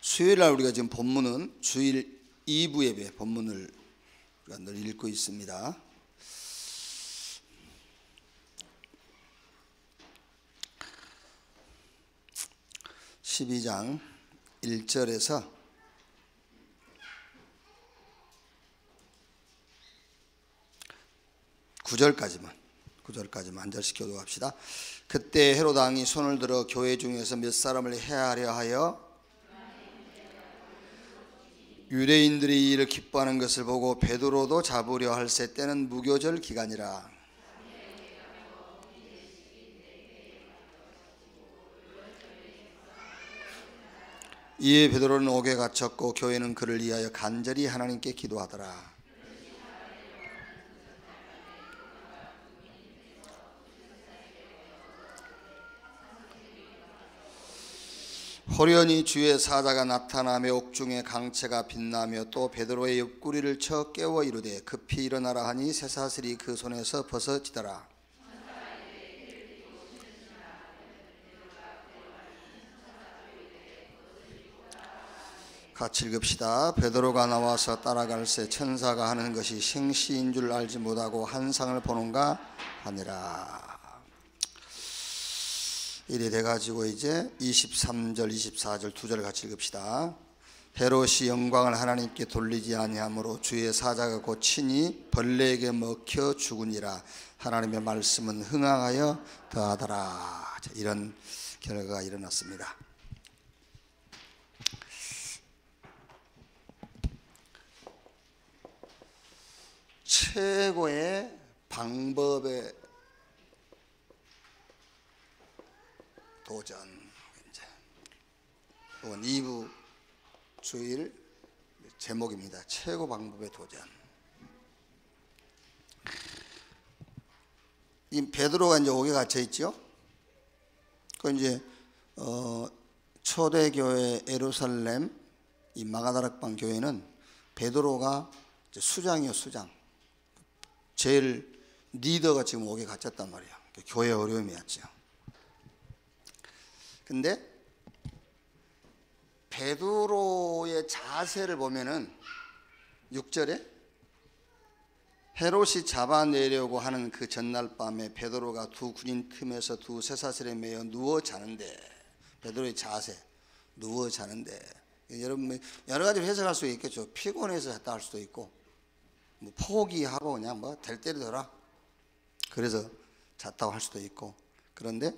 수요일날 우리가 지금 본문은 주일 2부 예배 본문을 우리가 늘 읽고 있습니다. (12장) 1절에서 9절까지만 한 절씩 교독합시다. 그때 헤롯 왕이 손을 들어 교회 중에서 몇 사람을 해하려 하여 유대인들이 이를 기뻐하는 것을 보고 베드로도 잡으려 할세. 때는 무교절 기간이라. 이에 베드로는 옥에 갇혔고 교회는 그를 위하여 간절히 하나님께 기도하더라. 호련히 주의 사자가 나타나며 옥중에 강채가 빛나며 또 베드로의 옆구리를 쳐 깨워 이르되 급히 일어나라 하니 쇠사슬이 그 손에서 벗어지더라. 같이 읽읍시다. 베드로가 나와서 따라갈새 천사가 하는 것이 생시인 줄 알지 못하고 환상을 보는가 하니라. 이래 돼가지고 이제 23절 24절 두 절 같이 읽읍시다. 헤롯이 영광을 하나님께 돌리지 아니하므로 주의 사자가 곧 친히 벌레에게 먹혀 죽으니라. 하나님의 말씀은 흥황하여 더하더라. 이런 결과가 일어났습니다. 최고의 방법의 도전, 이번 2부 주일 제목입니다. 최고 방법의 도전. 이 베드로가 이제 옥에 갇혀 있죠. 그 이제 초대교회 예루살렘 이 마가다락방 교회는 베드로가 이제 수장이요, 수장. 제일 리더가 지금 옥에 갇혔단 말이에요. 교회 어려움이었죠. 근데 베드로의 자세를 보면은 6절에 헤롯이 잡아내려고 하는 그 전날 밤에 베드로가 두 군인 틈에서 두 쇠사슬에 매여 누워 자는데, 베드로의 자세, 누워 자는데, 여러분 여러 가지로 해석할 수 있겠죠. 피곤해서 잤다 할 수도 있고, 뭐 포기하고 그냥 뭐 될 대로 되라 그래서 잤다고 할 수도 있고. 그런데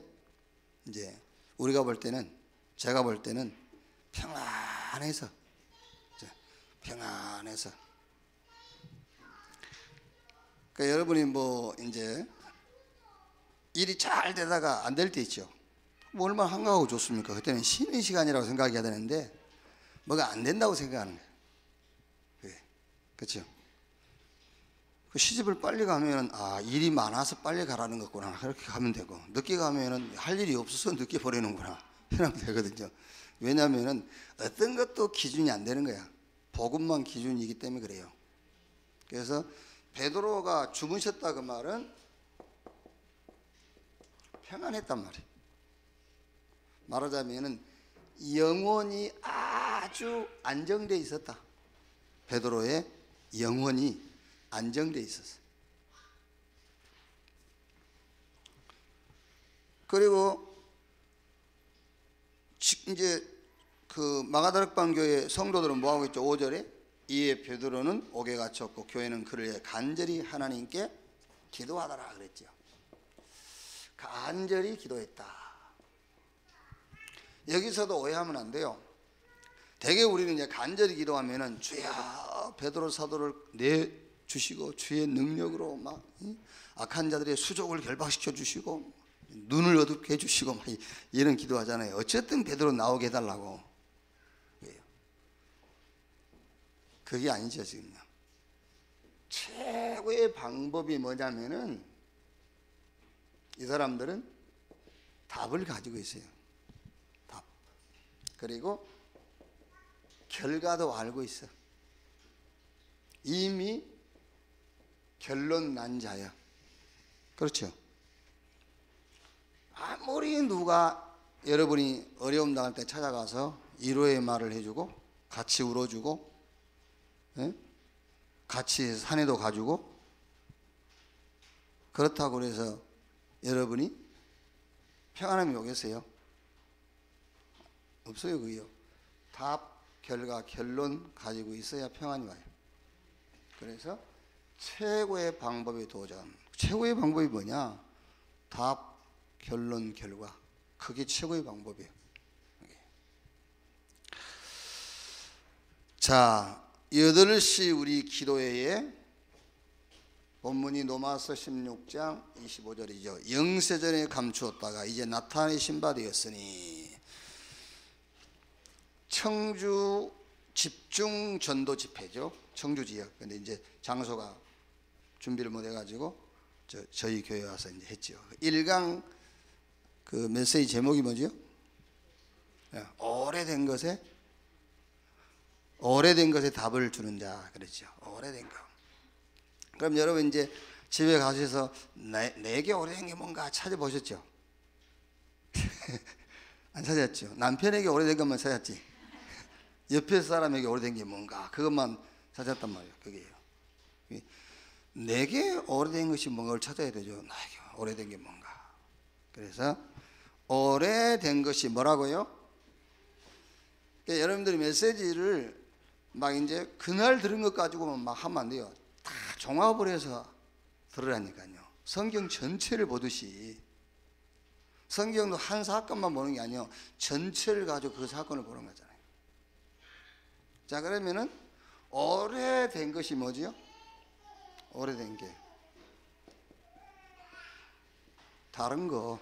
이제 우리가 볼 때는, 제가 볼 때는 평안해서 그러니까 여러분이 뭐 이제 일이 잘 되다가 안 될 때 있죠. 뭐 얼마나 한가하고 좋습니까? 그때는 쉬는 시간이라고 생각해야 되는데 뭐가 안 된다고 생각하는 거예요. 그렇죠? 그 시집을 빨리 가면 일이 많아서 빨리 가라는 거구나, 그렇게 가면 되고, 늦게 가면은 할 일이 없어서 늦게 보내는구나 이러면 되거든요. 왜냐하면은 어떤 것도 기준이 안 되는 거야. 복음만 기준이기 때문에 그래요. 그래서 베드로가 주무셨다 그 말은 평안했단 말이에요. 말하자면은 영혼이 아주 안정돼 있었다. 베드로의 영혼이 안정돼 있었어요. 그리고 이제 그 마가다락방 교회 성도들은 뭐하고 있죠? 5절에 이에 베드로는 옥에 갇혔고 교회는 그를 위해 간절히 하나님께 기도하더라 그랬죠. 간절히 기도했다. 여기서도 오해하면 안 돼요. 대개 우리는 이제 간절히 기도하면은 주여 베드로 사도를 주시고 주의 능력으로 막 악한 자들의 수족을 결박시켜 주시고 눈을 어둡게 해주시고 막 이런 기도하잖아요. 어쨌든 베드로 나오게 해달라고. 그게 아니죠. 지금요. 최고의 방법이 뭐냐면은 이 사람들은 답을 가지고 있어요. 답. 그리고 결과도 알고 있어. 이미 결론 난 자야. 그렇죠? 아무리 누가 여러분이 어려움 당할 때 찾아가서 위로의 말을 해주고 같이 울어주고, 예? 같이 산에도 가주고. 그렇다고 그래서 여러분이 평안함이 오겠어요? 없어요. 그게요. 답, 결과, 결론 가지고 있어야 평안이 와요. 그래서 최고의 방법이 도전. 최고의 방법이 뭐냐? 답, 결론, 결과. 그게 최고의 방법이에요. 자, 8시 우리 기도회에 본문이 로마서 16장 25절이죠. 영세전에 감추었다가 이제 나타내신 바 되었으니, 청주 집중 전도 집회죠. 청주 지역. 근데 이제 장소가 준비를 못 해가지고 저희 교회 와서 이제 했죠. 1강 그 메시지 제목이 뭐죠? 오래된 것에 답을 주는 자, 그랬죠. 오래된 거. 그럼 여러분 이제 집에 가셔서 내게 오래된 게 뭔가 찾아보셨죠? 안 찾았죠? 남편에게 오래된 것만 찾았지. 옆에 사람에게 오래된 게 뭔가 그것만 찾았단 말이에요. 그게요. 내게 오래된 것이 뭔가를 찾아야 되죠. 나에게 오래된 게 뭔가. 그래서 오래된 것이 뭐라고요? 그러니까 여러분들이 메시지를 막 이제 그날 들은 것 가지고만 막 하면 안 돼요. 다 종합을 해서 들으라니까요. 성경 전체를 보듯이. 성경도 한 사건만 보는 게 아니에요. 전체를 가지고 그 사건을 보는 거잖아요. 자, 그러면은 오래된 것이 뭐지요? 오래된 게 다른 거,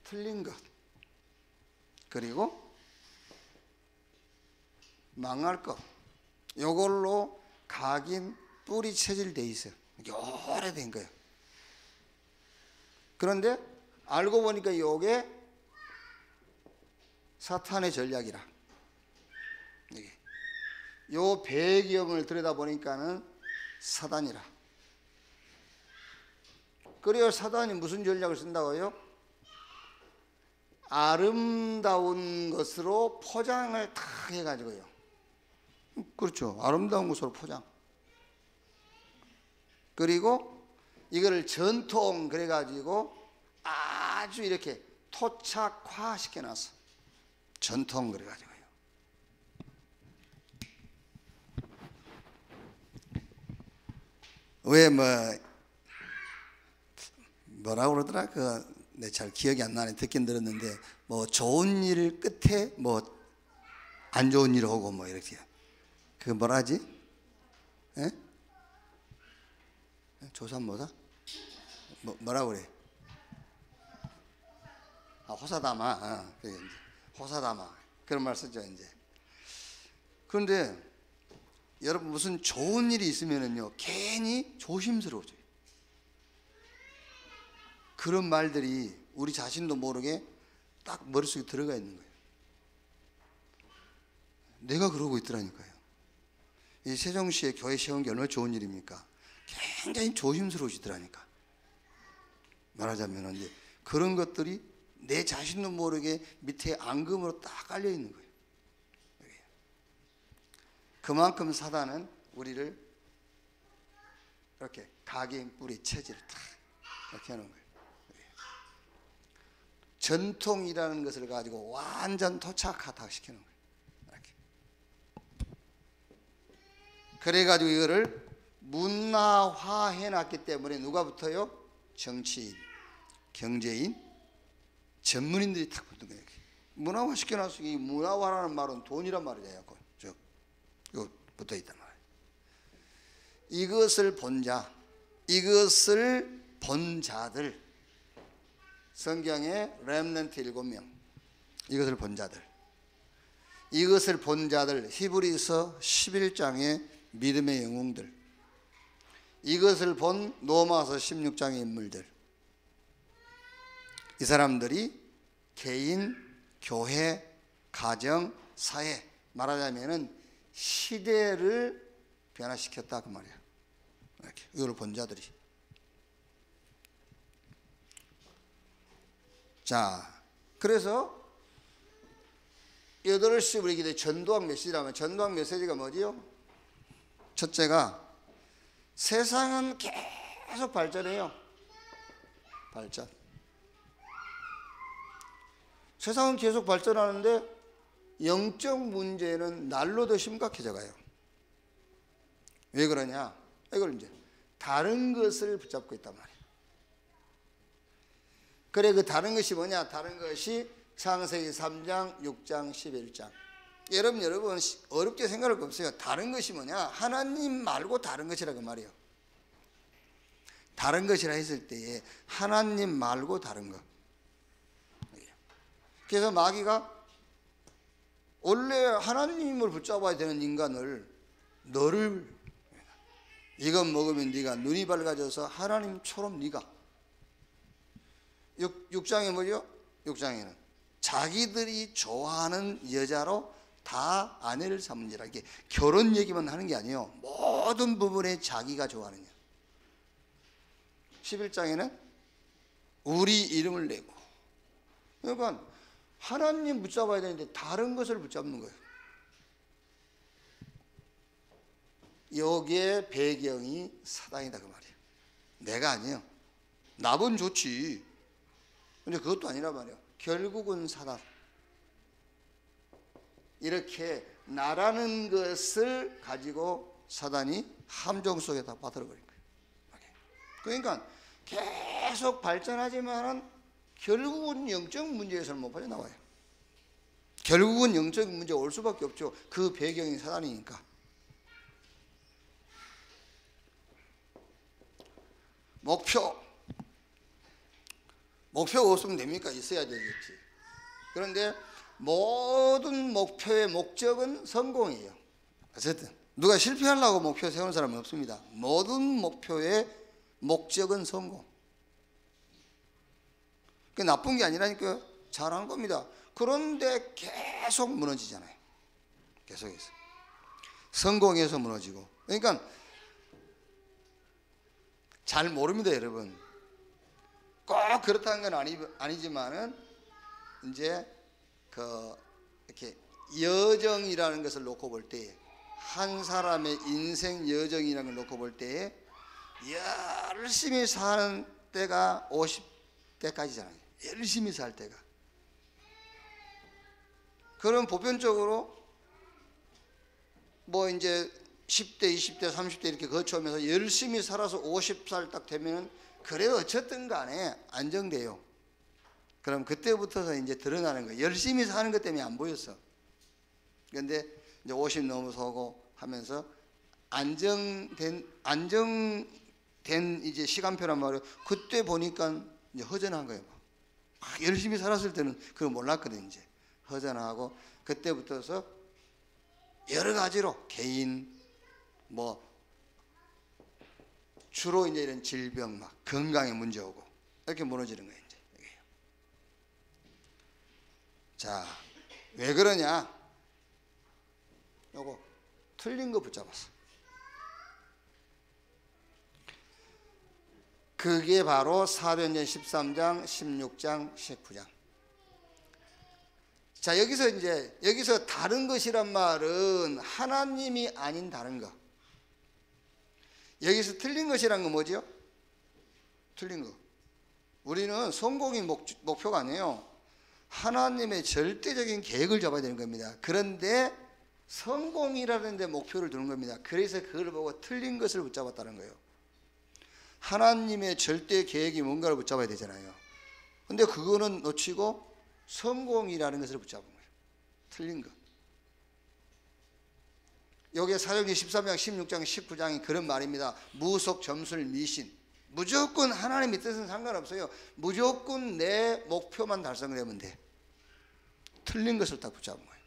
틀린 것, 그리고 망할 것, 요걸로 각인 뿌리 체질돼 있어요. 이게 오래된 거예요. 그런데 알고 보니까 요게 사탄의 전략이라. 이게 요 배경을 들여다보니까는 사단이라. 그래요. 사단이 무슨 전략을 쓴다고요? 아름다운 것으로 포장을 탁 해가지고요. 그렇죠. 아름다운 것으로 포장. 그리고 이거를 전통 그래가지고 아주 이렇게 토착화 시켜놨어. 전통 그래가지고요. 왜 뭐라고 그러더라? 내 잘 기억이 안 나네. 듣긴 들었는데 좋은 일 끝에 안 좋은 일 오고 이렇게. 그 뭐라지? 예? 조삼모사? 뭐라고 그래? 호사다마. 그게 이제 호사다마. 그런 말 쓰죠, 이제. 그런데 여러분 무슨 좋은 일이 있으면은요, 괜히 조심스러워져요. 그런 말들이 우리 자신도 모르게 딱 머릿속에 들어가 있는 거예요. 내가 그러고 있더라니까요. 이 세종시에 교회 세운 게 얼마나 좋은 일입니까? 굉장히 조심스러우시더라니까. 말하자면 이제 그런 것들이 내 자신도 모르게 밑에 앙금으로 딱 깔려 있는 거예요. 그만큼 사단은 우리를 이렇게 각인 뿌리 체질을 딱 이렇게 하는 거예요. 전통이라는 것을 가지고 완전 토착화다 시키는 거예요. 이렇게. 그래가지고 이거를 문화화해 놨기 때문에 누가 붙어요? 정치인, 경제인, 전문인들이 탁 붙는 거예요. 문화화 시켜놨으 이 문화화라는 말은 돈이란 말이에요. 이거 붙어 있단 말이에요. 이것을 본 자, 이것을 본 자들, 성경에 렘넌트 7명, 이것을 본 자들, 이것을 본 자들, 히브리서 11장의 믿음의 영웅들, 이것을 본 로마서 16장의 인물들, 이 사람들이 개인, 교회, 가정, 사회, 말하자면은 시대를 변화시켰다 그 말이야. 이렇게 이걸 본 자들이. 자, 그래서 8시 우리 기대 전도학 메시지라면 전도학 메시지가 뭐지요? 첫째가 세상은 계속 발전해요. 발전. 세상은 계속 발전하는데 영적 문제는 날로 더 심각해져 가요. 왜 그러냐? 이걸 이제 다른 것을 붙잡고 있단 말이에요. 그래, 그 다른 것이 뭐냐? 다른 것이 창세기 3장, 6장, 11장. 여러분 어렵게 생각할 거 없어요. 다른 것이 뭐냐? 하나님 말고 다른 것이라고 말이에요. 다른 것이라 했을 때에 하나님 말고 다른 것. 그래서 마귀가 원래 하나님을 붙잡아야 되는 인간을 너를 이것 먹으면 네가 눈이 밝아져서 하나님처럼 네가 6장에 뭐죠? 6장에는 자기들이 좋아하는 여자로 다 아내를 삼으니라. 이게 결혼 얘기만 하는 게 아니에요. 모든 부분에 자기가 좋아하는 여. 11장에는 우리 이름을 내고. 그러니까 하나님 붙잡아야 되는데 다른 것을 붙잡는 거예요. 여기에 배경이 사단이다 그 말이에요. 내가 아니에요. 나본 좋지. 근데 그것도 아니란 말이에요. 결국은 사단. 이렇게 나라는 것을 가지고 사단이 함정 속에 다 빠뜨려버린 거예요. 그러니까 계속 발전하지만은 결국은 영적 문제에서는 못 빠져나와요. 결국은 영적 문제 올 수밖에 없죠. 그 배경이 사단이니까. 목표가 없으면 됩니까? 있어야 되겠지. 그런데 모든 목표의 목적은 성공이에요. 어쨌든 누가 실패하려고 목표 세우는 사람은 없습니다. 모든 목표의 목적은 성공. 그게 나쁜 게 아니라니까 잘하는 겁니다. 그런데 계속 무너지잖아요. 계속해서 성공해서 무너지고. 그러니까 잘 모릅니다, 여러분. 꼭 그렇다는 건 아니지만은 이제 이렇게 여정이라는 것을 놓고 볼 때, 한 사람의 인생 여정이라는 걸 놓고 볼 때 열심히 사는 때가 50대까지잖아요. 열심히 살 때가. 그럼 보편적으로 뭐 이제 10대, 20대, 30대 이렇게 거쳐오면서 열심히 살아서 50살 딱 되면은 그래도 어쨌든 간에 안정돼요. 그럼 그때부터서 이제 드러나는 거예요. 열심히 사는 것 때문에 안 보였어. 그런데 이제 50 넘어서고 하면서 안정된 이제 시간표란 말이에요. 그때 보니까 이제 허전한 거예요. 열심히 살았을 때는 그걸 몰랐거든요. 이제 허전하고 그때부터서 여러 가지로 개인 뭐 주로 이제 이런 질병 막 건강에 문제 오고 이렇게 무너지는 거예요. 이제 여기요. 자, 왜 그러냐? 요거 틀린 거 붙잡았어. 그게 바로 사도행전 13장, 16장, 19장. 자, 여기서 다른 것이란 말은 하나님이 아닌 다른 것. 여기서 틀린 것이란 건 뭐죠? 틀린 거. 우리는 성공이 목표가 아니에요. 하나님의 절대적인 계획을 잡아야 되는 겁니다. 그런데 성공이라는 데 목표를 두는 겁니다. 그래서 그걸 보고 틀린 것을 붙잡았다는 거예요. 하나님의 절대 계획이 뭔가를 붙잡아야 되잖아요. 근데 그거는 놓치고 성공이라는 것을 붙잡은 거예요. 틀린 것. 여기에 사도행전 13장, 16장, 19장이 그런 말입니다. 무속, 점술, 미신. 무조건 하나님의 뜻은 상관없어요. 무조건 내 목표만 달성되면 돼. 틀린 것을 딱 붙잡은 거예요.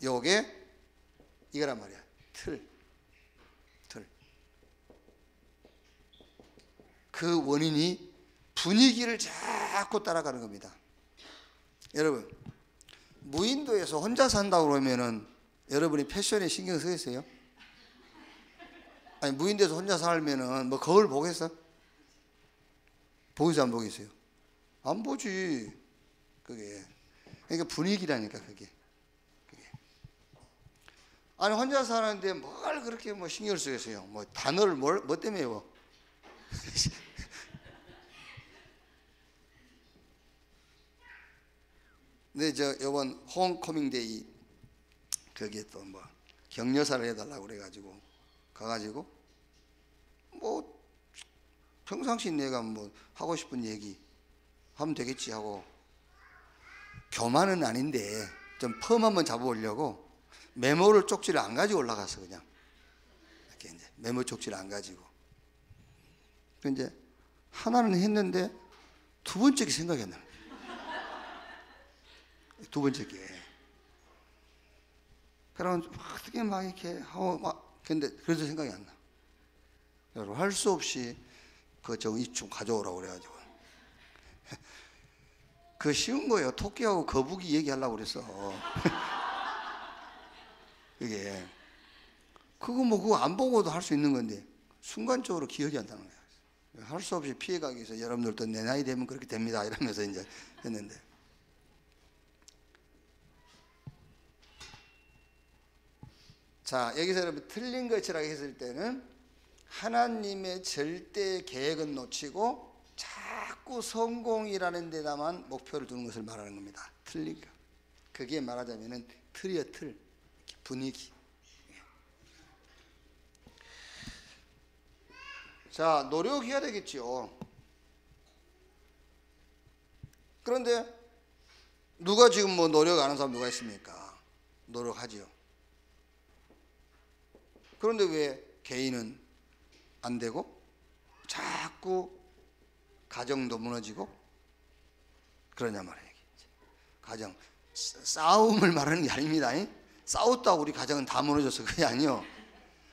요게 이거란 말이야. 틀. 그 원인이 분위기를 자꾸 따라가는 겁니다. 여러분, 무인도에서 혼자 산다고 그러면은 여러분이 패션에 신경 쓰겠어요? 아니, 무인도에서 혼자 살면은 뭐 거울 보겠어? 보겠어, 안 보겠어요? 안 보지. 그게 그러니까 분위기라니까 그게. 아니 혼자 사는데 뭘 그렇게 뭐 신경을 쓰겠어요. 뭐 단어를 뭐 때문에 외워? 근데 저 이번 홈커밍데이 거기에 또 뭐 격려사를 해달라고 그래가지고 가가지고 뭐 평상시 내가 뭐 하고 싶은 얘기 하면 되겠지 하고 교만은 아닌데 좀 펌 한번 잡아보려고 메모를 쪽지를 안 가지고 올라갔어. 그냥 이렇게 이제 메모 쪽지를 안 가지고 그 이제 하나는 했는데 두 번째 게 생각이 안 나. 두 번째 게 그러면 어떻게 막 이렇게 하고 막 근데 그래도 생각이 안 나. 그래서 할 수 없이 그 정의 좀 가져오라고 그래가지고 그 쉬운 거예요. 토끼하고 거북이 얘기하려고 그랬어. 그게 그거 뭐 그거 안 보고도 할 수 있는 건데 순간적으로 기억이 안 나는 거야. 할 수 없이 피해가기 위해서 여러분들도 내 나이 되면 그렇게 됩니다 이러면서 이제 했는데 자 여기서 여러분 틀린 것이라고 했을 때는 하나님의 절대 계획은 놓치고 자꾸 성공이라는 데다만 목표를 두는 것을 말하는 겁니다. 틀린 거. 그게 말하자면은 틀이야 틀. 분위기. 자 노력해야 되겠죠. 그런데 누가 지금 뭐 노력 안 하는 사람 누가 있습니까? 노력하지요. 그런데 왜 개인은 안 되고 자꾸 가정도 무너지고 그러냐 말이에요. 가정 싸움을 말하는 게 아닙니다. 싸웠다고 우리 가정은 다 무너졌어. 그게 아니요.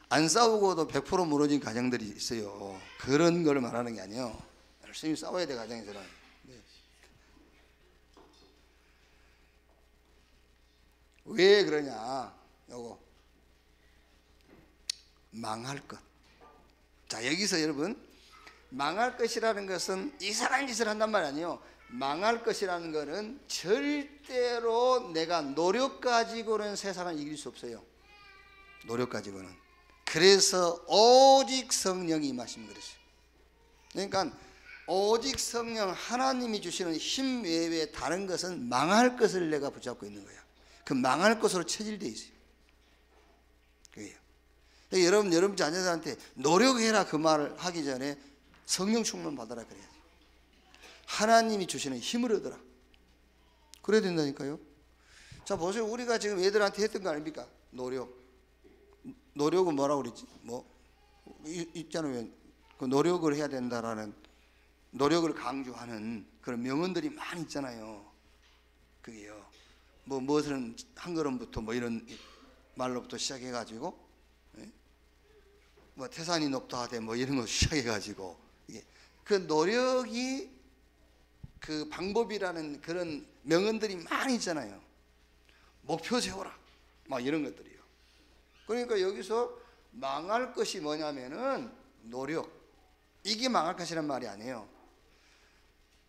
안 싸우고도 100% 무너진 가정들이 있어요. 그런 걸 말하는 게 아니에요. 열심히 싸워야 돼 가정에서는. 네. 왜 그러냐? 요거 망할 것. 자 여기서 여러분 망할 것이라는 것은 이상한 짓을 한단 말 아니에요. 망할 것이라는 것은 절대로 내가 노력 가지고는 세상을 이길 수 없어요. 노력 가지고는. 그래서 오직 성령이 임하시면 그랬어요. 그러니까 오직 성령 하나님이 주시는 힘 외에 다른 것은 망할 것을 내가 붙잡고 있는 거예요. 그 망할 것으로 체질되어 있어요. 그게요. 여러분 자녀들한테 노력해라 그 말을 하기 전에 성령 충만 받아라 그래야지. 하나님이 주시는 힘을 얻어라. 그래야 된다니까요. 자 보세요. 우리가 지금 애들한테 했던 거 아닙니까? 노력은 뭐라고 그랬지? 뭐 있잖아요. 그 노력을 해야 된다라는 노력을 강조하는 그런 명언들이 많이 있잖아요. 그게요. 뭐 무엇은 한 걸음부터 뭐 이런 말로부터 시작해가지고 뭐 태산이 높다 하되 뭐 이런 거 시작해가지고 이게 그 노력이 그 방법이라는 그런 명언들이 많이 있잖아요. 목표 세워라 막 이런 것들이요. 그러니까 여기서 망할 것이 뭐냐면은 노력. 이게 망할 것이란 말이 아니에요.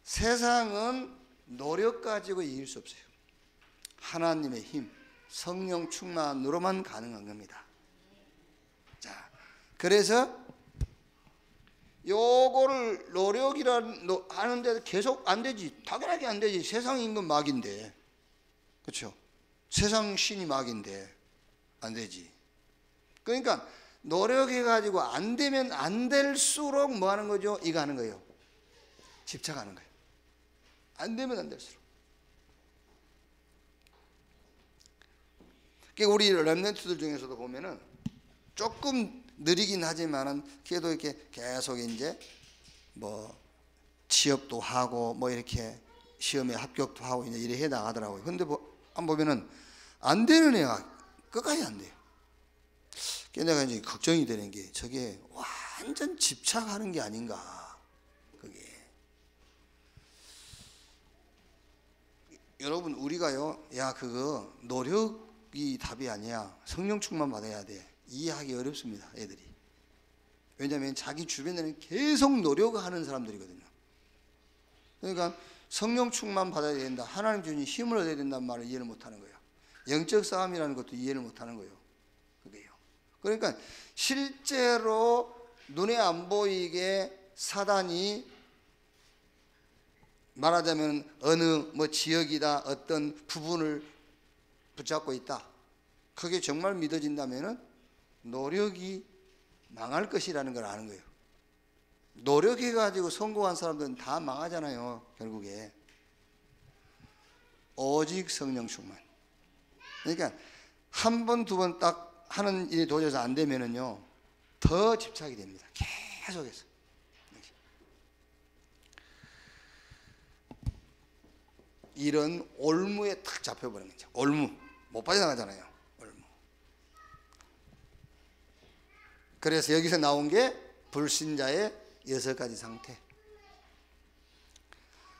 세상은 노력 가지고 이길 수 없어요. 하나님의 힘, 성령 충만으로만 가능한 겁니다. 자, 그래서 요거를 노력이라는 하는데 계속 안 되지. 당연하게 안 되지. 세상 임금 막인데, 그렇죠? 세상 신이 막인데 안 되지. 그러니까 노력해가지고 안 되면 안 될수록 뭐 하는 거죠? 이거 하는 거예요. 집착하는 거예요. 안 되면 안 될수록. 그러니까 우리 렘넌트들 중에서도 보면은 조금 느리긴 하지만은 그래도 이렇게 계속 이제 뭐 취업도 하고 뭐 이렇게 시험에 합격도 하고 이제 이래 해 나가더라고요. 근데 뭐 안 보면은 안 되는 애가 끝까지 안 돼요. 그래서 내가 이제 걱정이 되는 게 저게 완전 집착하는 게 아닌가. 그게 여러분 우리가요, 야 그거 노력이 답이 아니야. 성령 충만 받아야 돼. 이해하기 어렵습니다, 애들이. 왜냐하면 자기 주변에는 계속 노력하는 사람들이거든요. 그러니까 성령 충만 받아야 된다, 하나님 주신 힘을 얻어야 된다는 말을 이해를 못하는 거예요. 영적 싸움이라는 것도 이해를 못하는 거예요. 그게요. 그러니까 실제로 눈에 안 보이게 사단이 말하자면 어느 뭐 지역이다, 어떤 부분을 붙잡고 있다, 그게 정말 믿어진다면 노력이 망할 것이라는 걸 아는 거예요. 노력해가지고 성공한 사람들은 다 망하잖아요, 결국에. 오직 성령 충만. 그러니까 한 번, 두 번 딱 하는 일이 도저히 안 되면은요, 더 집착이 됩니다. 계속해서. 이런 올무에 탁 잡혀버리는 거죠. 올무. 못 빠져나가잖아요. 올무. 그래서 여기서 나온 게 불신자의 6가지 상태.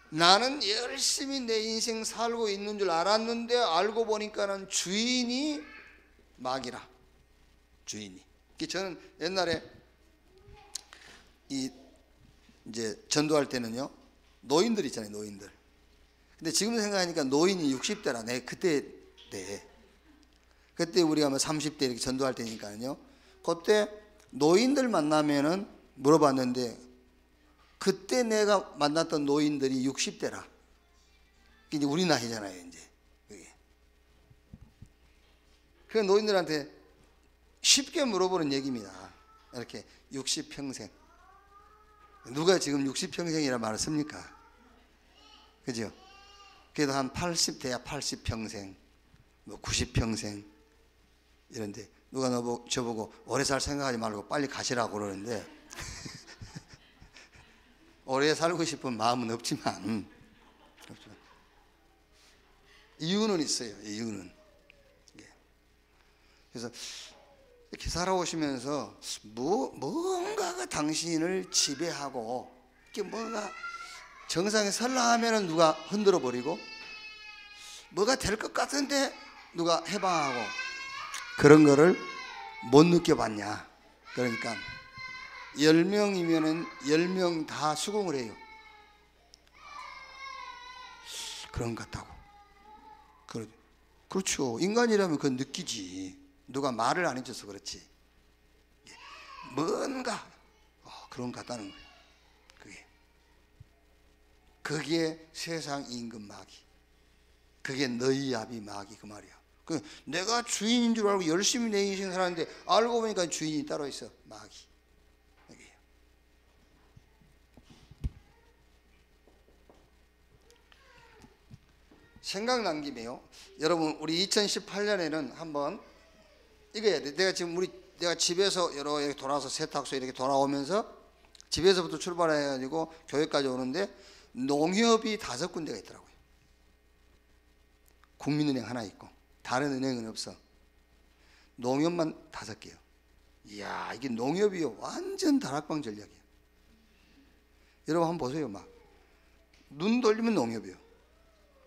나는 열심히 내 인생 살고 있는 줄 알았는데 알고 보니까는 주인이 마귀라. 주인이. 저는 옛날에 이제 전도할 때는요, 노인들 있잖아요, 노인들. 근데 지금 생각하니까 노인이 60대라. 내 그때 우리가 뭐 30대 이렇게 전도할 때니까요, 그때 노인들 만나면은 물어봤는데, 그때 내가 만났던 노인들이 60대라. 이제 우리 나이잖아요, 이제. 그 노인들한테 쉽게 물어보는 얘기입니다. 이렇게 60평생. 누가 지금 60평생이라 말을 씁니까? 그죠? 그래도 한 80대야 80평생, 뭐 90평생 이런데, 누가 저보고 오래 살 생각하지 말고 빨리 가시라고 그러는데 오래 살고 싶은 마음은 없지만 이유는 있어요. 이유는. 그래서 이렇게 살아오시면서 뭔가가 당신을 지배하고, 이렇게 뭔가 정상에 설라 하면은 누가 흔들어 버리고, 뭐가 될 것 같은데 누가 해방하고, 그런 거를 못 느껴봤냐. 그러니까 10명이면은 10명 다 수긍을 해요. 그런 것 같다고. 그렇죠. 인간이라면 그건 느끼지. 누가 말을 안 해줘서 그렇지. 뭔가 그런 것 같다는 거예요. 그게 세상 임금 마귀. 그게 너희 아비 마귀, 그 말이야. 내가 주인인 줄 알고 열심히 내 인생 살았는데 알고 보니까 주인이 따로 있어. 마귀. 여기에요. 생각난 김에요, 여러분, 우리 2018년에는 한번 이거 해야 돼. 내가 집에서 여러 이렇게 돌아서 세탁소 이렇게 돌아오면서 집에서부터 출발해가지고 교회까지 오는데 농협이 5군데가 있더라고요. 국민은행 하나 있고 다른 은행은 없어. 농협만 5개요. 이야, 이게 농협이요, 완전 다락방 전략이에요. 여러분 한번 보세요. 막 눈 돌리면 농협이요.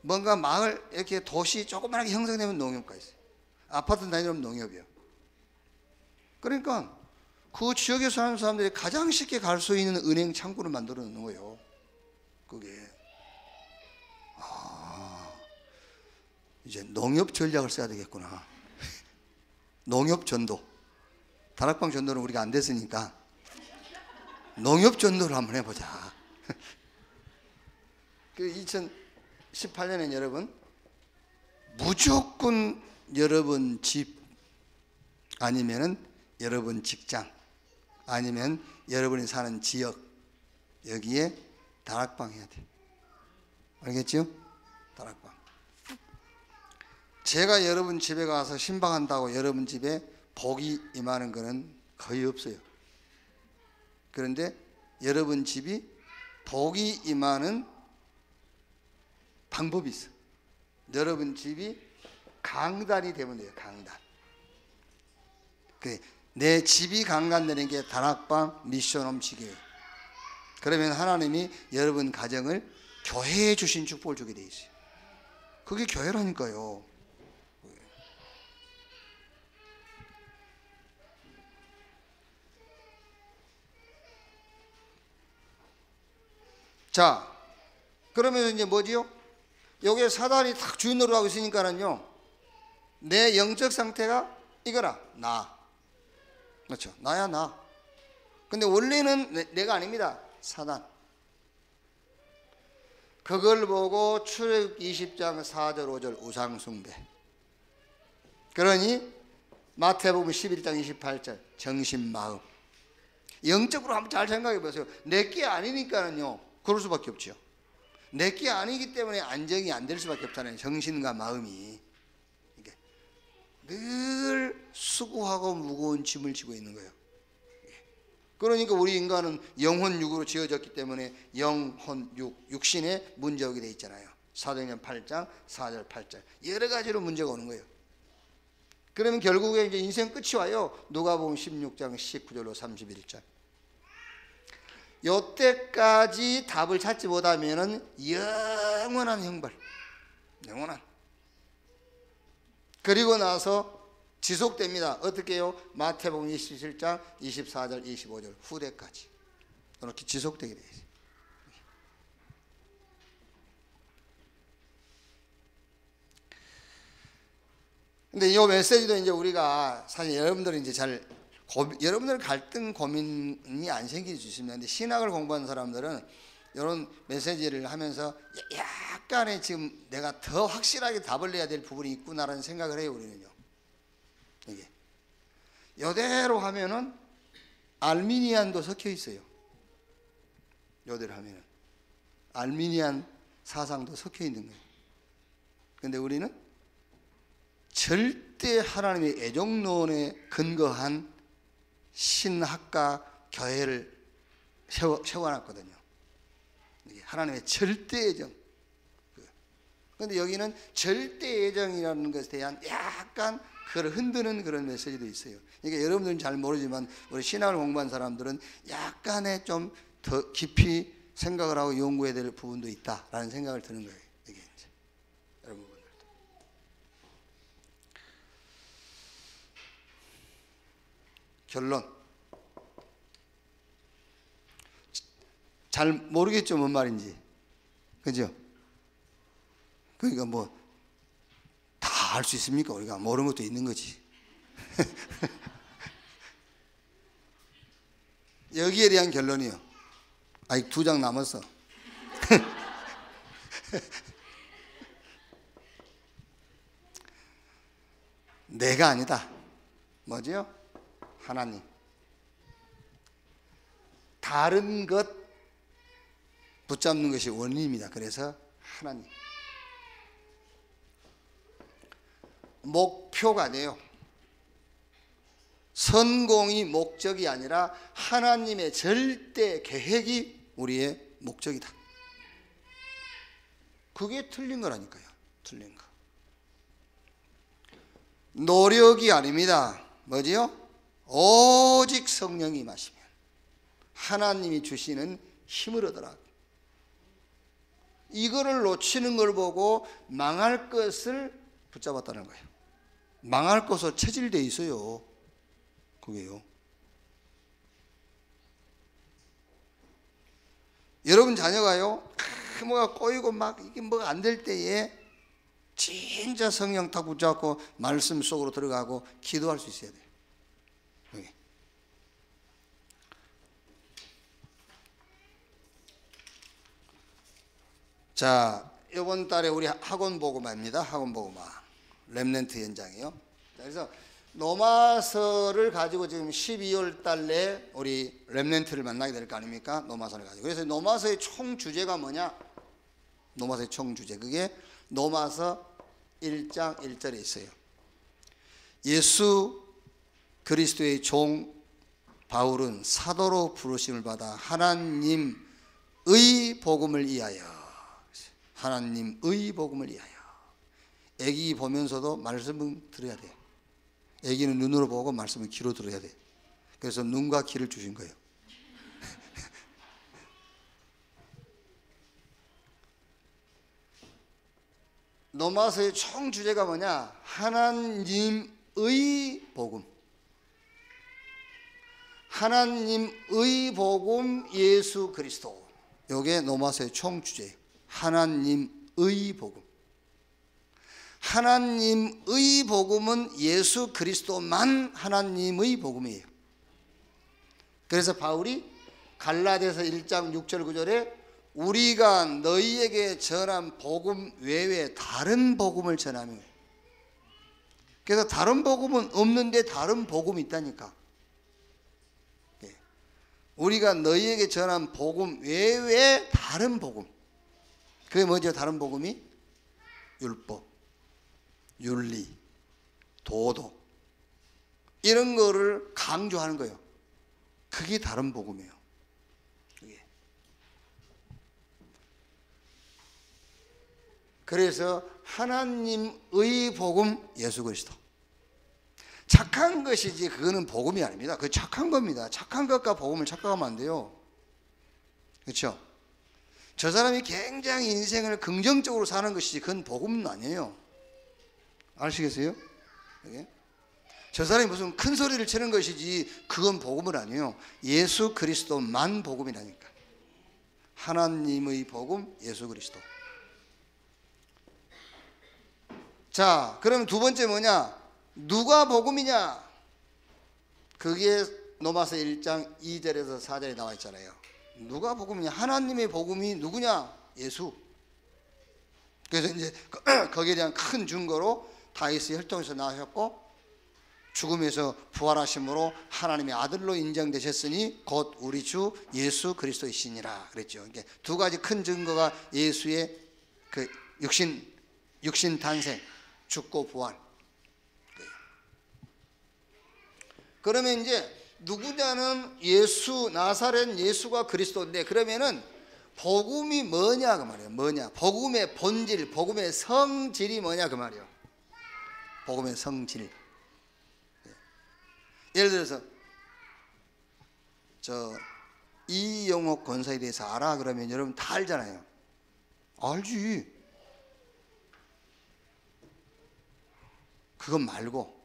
뭔가 마을 이렇게 도시 조그맣게 형성되면 농협가 있어요. 아파트 다니면 농협이요. 그러니까 그 지역에 사는 사람들이 가장 쉽게 갈 수 있는 은행 창구를 만들어 놓는 거예요. 그게 이제 농협 전략을 써야 되겠구나. 농협 전도. 다락방 전도는 우리가 안 됐으니까 농협 전도를 한번 해보자. 그 2018년엔 여러분, 무조건 여러분 집 아니면은 여러분 직장 아니면 여러분이 사는 지역, 여기에 다락방 해야 돼. 알겠죠? 다락방. 제가 여러분 집에 가서 신방한다고 여러분 집에 복이 임하는 거는 거의 없어요. 그런데 여러분 집이 복이 임하는 방법이 있어. 여러분 집이 강단이 되면 돼요. 강단. 내 집이 강단되는 게 다락방 미션 홈치기예요. 그러면 하나님이 여러분 가정을 교회에 주신 축복을 주게 돼 있어요. 그게 교회라니까요. 자, 그러면서 이제 뭐지요? 여기에 사단이 탁 주인 노릇하고 있으니까는요, 내 영적 상태가 이거라, 나. 그렇죠? 나야, 나. 근데 원래는 내가 아닙니다. 사단. 그걸 보고 출애굽기 20장 4절 5절 우상숭배. 그러니 마태복음 11장 28절 정신 마음. 영적으로 한번 잘 생각해 보세요. 내게 아니니까는요, 그럴 수밖에 없죠. 내게 아니기 때문에 안정이 안 될 수밖에 없잖아요. 정신과 마음이 늘 수고하고 무거운 짐을 지고 있는 거예요. 그러니까 우리 인간은 영혼 육으로 지어졌기 때문에 영혼 육, 육신에 문제 오게 돼 있잖아요. 사도행전 8장 4절 8절 여러 가지로 문제가 오는 거예요. 그러면 결국에 이제 인생 끝이 와요. 누가복음 16장 19절로 31절. 요때까지 답을 찾지 못하면은 영원한 형벌, 영원한. 그리고 나서 지속됩니다. 어떻게 해요? 마태복음 27장 24절 25절 후대까지 이렇게 지속되게 되어 있어요. 근데 이 메시지도 이제 우리가 사실 여러분들은 이제 여러분들 갈등 고민이 안 생길 수 있습니다. 근데 신학을 공부하는 사람들은 이런 메시지를 하면서 약간의 지금 내가 더 확실하게 답을 내야 될 부분이 있구나라는 생각을 해요. 우리는요. 이게 이대로 하면은 알미니안도 섞여 있어요. 이대로 하면은 알미니안 사상도 섞여 있는 거예요. 근데 우리는 절대 하나님의 애정론에 근거한 신학과 교회를 세워놨거든요. 하나님의 절대 애정. 그런데 여기는 절대 애정이라는 것에 대한 약간 그걸 흔드는 그런 메시지도 있어요. 그러니까 여러분들은 잘 모르지만 우리 신학을 공부한 사람들은 약간의 좀 더 깊이 생각을 하고 연구해야 될 부분도 있다라는 생각을 드는 거예요. 이게 이제 여러분들도. 결론. 잘 모르겠죠, 뭔 말인지. 그죠? 그러니까 뭐 다 알 수 있습니까? 우리가 모르는 것도 있는 거지. 여기에 대한 결론이요. 아직 2장 남았어. 내가 아니다. 뭐지요? 하나님. 다른 것 붙잡는 것이 원인입니다. 그래서 하나님. 목표가 돼요. 성공이 목적이 아니라 하나님의 절대 계획이 우리의 목적이다. 그게 틀린 거라니까요. 틀린 거. 노력이 아닙니다. 뭐지요? 오직 성령이 임하시면 하나님이 주시는 힘을 얻어라. 이거를 놓치는 걸 보고 망할 것을 붙잡았다는 거예요. 망할 것으로 체질되어 있어요. 그게요. 여러분 자녀가요, 뭐가 꼬이고 막 이게 뭐가 안 될 때에 진짜 성령 탁 붙잡고 말씀 속으로 들어가고 기도할 수 있어야 돼요. 여기. 자, 이번 달에 우리 학원 보고마입니다. 학원 보고마. 렘넌트 연장이요. 그래서 노마서를 가지고 지금 12월 달에 우리 렘넌트를 만나게 될 거 아닙니까? 노마서를 가지고. 그래서 노마서의 총 주제가 뭐냐? 노마서의 총 주제. 그게 노마서 1장 1절에 있어요. 예수 그리스도의 종 바울은 사도로 부르심을 받아 하나님의 복음을 위하여, 하나님의 복음을 위하여. 애기 보면서도 말씀을 들어야 돼요. 애기는 눈으로 보고 말씀을 귀로 들어야 돼. 그래서 눈과 귀를 주신 거예요. 노마서의 총 주제가 뭐냐? 하나님의 복음. 하나님의 복음 예수 그리스도. 이게 노마서의 총 주제예요. 하나님의 복음. 하나님의 복음은 예수 그리스도만 하나님의 복음이에요. 그래서 바울이 갈라디아서 1장 6절 9절에 우리가 너희에게 전한 복음 외에 다른 복음을 전하며, 그래서 다른 복음은 없는데 다른 복음이 있다니까. 우리가 너희에게 전한 복음 외에 다른 복음. 그게 뭐죠? 다른 복음이? 율법, 윤리, 도덕, 이런 거를 강조하는 거예요. 그게 다른 복음이에요. 그게. 그래서 하나님의 복음, 예수 그리스도. 착한 것이지 그거는 복음이 아닙니다. 그거 착한 겁니다. 착한 것과 복음을 착각하면 안 돼요. 그렇죠? 저 사람이 굉장히 인생을 긍정적으로 사는 것이지 그건 복음은 아니에요. 아시겠어요? 네? 저 사람이 무슨 큰 소리를 치는 것이지 그건 복음은 아니에요. 예수 그리스도만 복음이라니까. 하나님의 복음, 예수 그리스도. 자, 그럼 두 번째 뭐냐? 누가 복음이냐? 그게 로마서 1장 2절에서 4절에 나와 있잖아요. 누가 복음이냐? 하나님의 복음이 누구냐? 예수. 그래서 이제 거기에 대한 큰 증거로 다윗의 혈통에서 나오셨고 죽음에서 부활하심으로 하나님의 아들로 인정되셨으니 곧 우리 주 예수 그리스도이시니라 그랬죠. 이게 두 가지 큰 증거가 예수의 그 육신 탄생, 죽고 부활. 그러면 이제 누구냐는 예수, 나사렛 예수가 그리스도인데, 그러면은 복음이 뭐냐 그 말이에요. 뭐냐? 복음의 본질, 복음의 성질이 뭐냐 그 말이에요. 복음의 성질. 예를 들어서 저 이영옥 권사에 대해서 알아? 그러면 여러분 다 알잖아요. 알지. 그건 말고,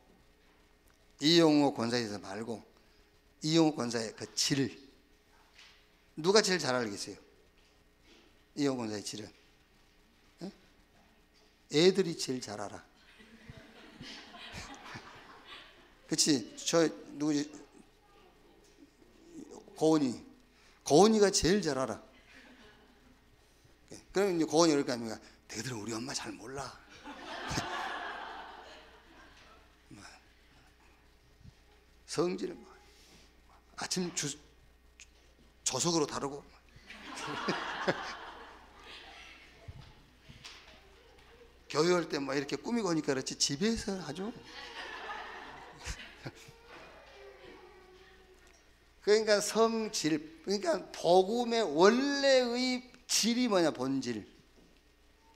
이영옥 권사에 대해서 말고 이영옥 권사의 그 질, 누가 제일 잘 알겠어요? 이영옥 권사의 질은? 에? 애들이 제일 잘 알아. 그치? 저 누구지? 고은이가 제일 잘 알아. 그러면 이제 고은이 이럴 거 아닙니까? 너희들은 우리 엄마 잘 몰라. 성질은 뭐 아침 조석으로 다루고 교회할 때 뭐 이렇게 꾸미고 오니까 그렇지 집에서 아주 그러니까 성질, 그러니까 복음의 원래의 질이 뭐냐? 본질.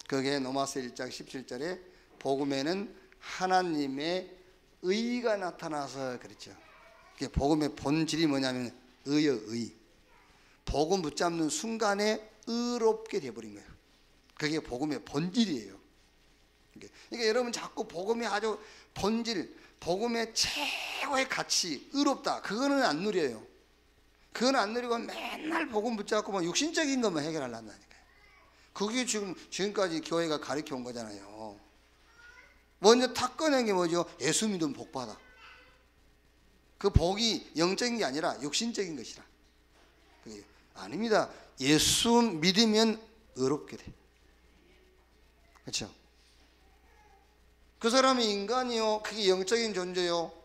그게 로마서 1장 17절에 복음에는 하나님의 의가 나타나서 그랬죠. 그게 복음의 본질이 뭐냐면 의요, 의. 복음 붙잡는 순간에 의롭게 되어버린 거예요. 그게 복음의 본질이에요. 그러니까 여러분 자꾸 복음이 아주 본질, 복음의 최고의 가치, 의롭다, 그거는 안 누려요. 그건 안 누리고 맨날 복음 붙잡고 뭐 육신적인 것만 해결하려니까요. 그게 지금까지 교회가 가르쳐 온 거잖아요. 먼저 탁 꺼낸 게 뭐죠? 예수 믿으면 복 받아. 그 복이 영적인 게 아니라 육신적인 것이라. 그게 아닙니다. 예수 믿으면 의롭게 돼. 그렇죠? 그 사람이 인간이요, 그게 영적인 존재요,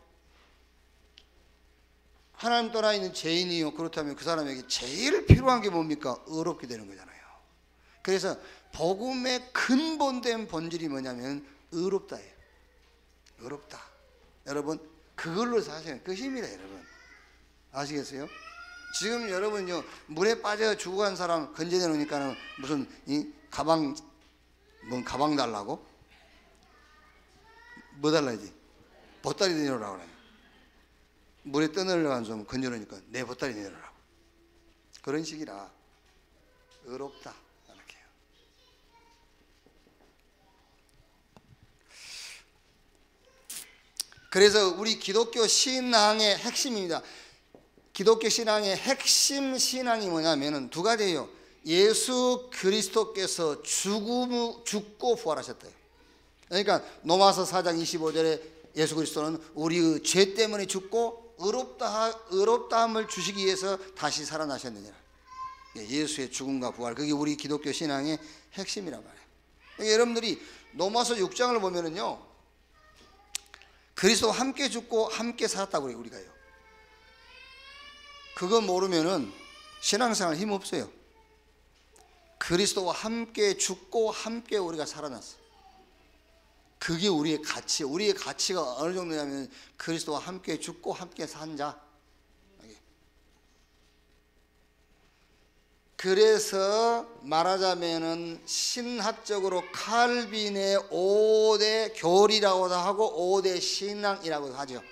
하나님 떠나 있는 죄인이요, 그렇다면 그 사람에게 제일 필요한 게 뭡니까? 의롭게 되는 거잖아요. 그래서 복음의 근본된 본질이 뭐냐면 의롭다예요. 의롭다. 여러분 그걸로 사시는 것입니다. 여러분 아시겠어요? 지금 여러분요, 물에 빠져 죽어간 사람 건져내 놓으니까는 무슨 가방 달라고? 뭐 달라야지? 보따리 내놓으라고 그래요. 물에 떠내려간 좀 건져놓으니까 내 보따리 내놓으라고. 그런 식이라 의롭다 이렇게 해요. 그래서 우리 기독교 신앙의 핵심입니다. 기독교 신앙의 핵심 신앙이 뭐냐면은 두 가지예요. 예수 그리스도께서 죽고 부활하셨대요. 그러니까 로마서 4장 25절에 예수 그리스도는 우리의 죄 때문에 죽고 의롭다함을 주시기 위해서 다시 살아나셨느니라. 예수의 죽음과 부활, 그게 우리 기독교 신앙의 핵심이란 말이에요. 그러니까 여러분들이 로마서 6장을 보면은요, 그리스도와 함께 죽고 함께 살았다고 그래요, 우리가요. 그거 모르면은 신앙생활 힘 없어요. 그리스도와 함께 죽고 함께 우리가 살아났어요. 그게 우리의 가치. 우리의 가치가 어느 정도냐면 그리스도와 함께 죽고 함께 산 자. 그래서 말하자면은 신학적으로 칼빈의 5대 교리라고도 하고 5대 신앙이라고도 하죠.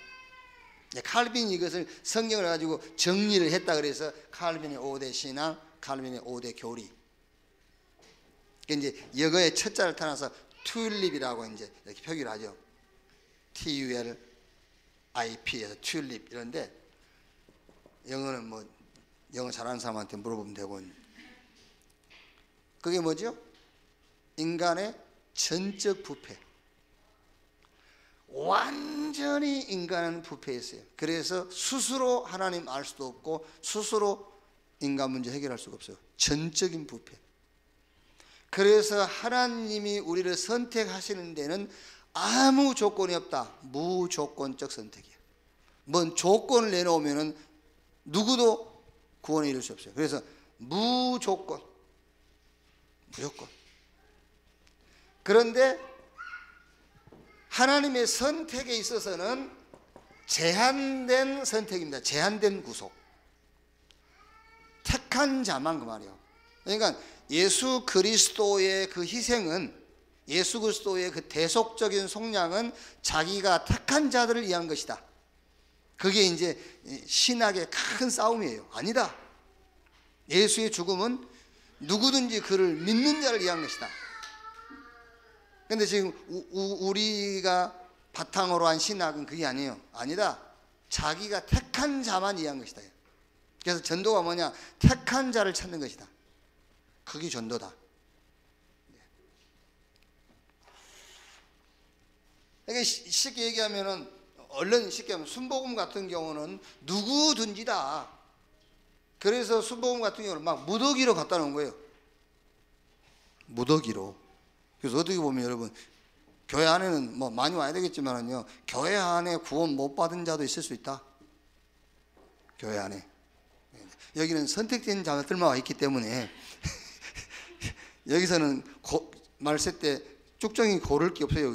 칼빈이 이것을 성경을 가지고 정리를 했다 그래서 칼빈의 5대 신앙, 칼빈의 5대 교리. 이제 영어의 첫 자를 따라서 튤립이라고 이제 이렇게 표기를 하죠. TULIP에서 튤립 이런데, 영어는 뭐 영어 잘하는 사람한테 물어보면 되고, 그게 뭐죠? 인간의 전적 부패. 완전히 인간은 부패했어요. 그래서 스스로 하나님 알 수도 없고 스스로 인간 문제 해결할 수가 없어요. 전적인 부패. 그래서 하나님이 우리를 선택하시는 데는 아무 조건이 없다. 무조건적 선택이야. 뭔 조건을 내놓으면은 누구도 구원에 이룰 수 없어요. 그래서 무조건. 그런데 하나님의 선택에 있어서는 제한된 선택입니다. 제한된 구속. 택한 자만, 그 말이에요. 그러니까 예수 그리스도의 그 희생은, 예수 그리스도의 그 대속적인 속량은 자기가 택한 자들을 위한 것이다. 그게 이제 신학의 큰 싸움이에요. 아니다. 예수의 죽음은 누구든지 그를 믿는 자를 위한 것이다. 그런데 지금 우리가 바탕으로 한 신학은 그게 아니에요. 아니다. 자기가 택한 자만 위한 것이다. 그래서 전도가 뭐냐? 택한 자를 찾는 것이다. 그게 전도다. 그러니까 쉽게 얘기하면은, 얼른 쉽게 하면 순복음 같은 경우는 누구든지다. 그래서 순복음 같은 경우는 막 무더기로 갖다 놓은 거예요. 무더기로. 그래서 어떻게 보면 여러분, 교회 안에는 뭐 많이 와야 되겠지만은요, 교회 안에 구원 못 받은 자도 있을 수 있다. 교회 안에. 여기는 선택된 자들만 와 있기 때문에 여기서는 말세 때 쭉정이 고를 게 없어요.